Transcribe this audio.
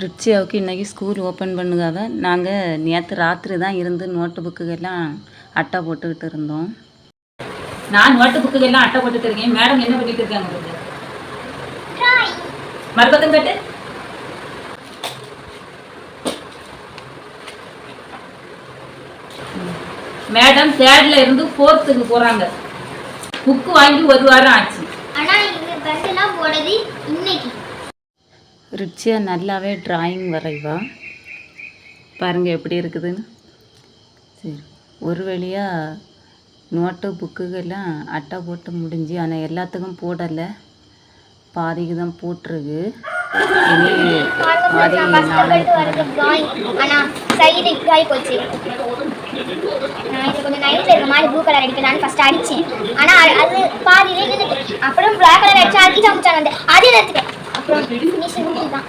ரிச்சியாவுக்கு இன்றைக்கி school open பண்ணுகாத நாங்கள் நேற்று ராத்திரி தான் இருந்து நோட்டு புக்குகள்லாம் அட்டை போட்டுக்கிட்டு இருந்தோம். நான் நோட்டு புக்குகள்லாம் அட்டை போட்டுட்டு இருக்கேன். மேடம் என்ன பண்ணிட்டு இருக்காங்க? மறுபக்கம் கேட்டு மேடம் 3rd இருந்து 4th போகிறாங்க. புக்கு வாங்கி ஒரு வாரம் ஆச்சு. ரிச்சியா நல்லாவே டிராயிங் வரைவா. பாருங்கள் எப்படி இருக்குதுன்னு. சரி, ஒரு வழியாக நோட்டு புக்குகள்லாம் அட்டை போட்டு முடிஞ்சு. ஆனால் எல்லாத்துக்கும் போடலை, பாதிக்கு தான் போட்டிருக்கு. இனி பாதி நாளைக்கு கொஞ்சம் நைட்டில் இருக்க மாதிரி ப்ளூ கலர் அடிக்க நான் ஃபஸ்ட்டு அடித்தேன். ஆனால் அது பாதியிலே நின்றுட்டு அப்புறம் பிளாக் கலர் அடிச்சு அடிச்சு அமைச்சாங்க. அதே நேரத்துக்கு அப்புறம் ஃபினிஷிங் தான்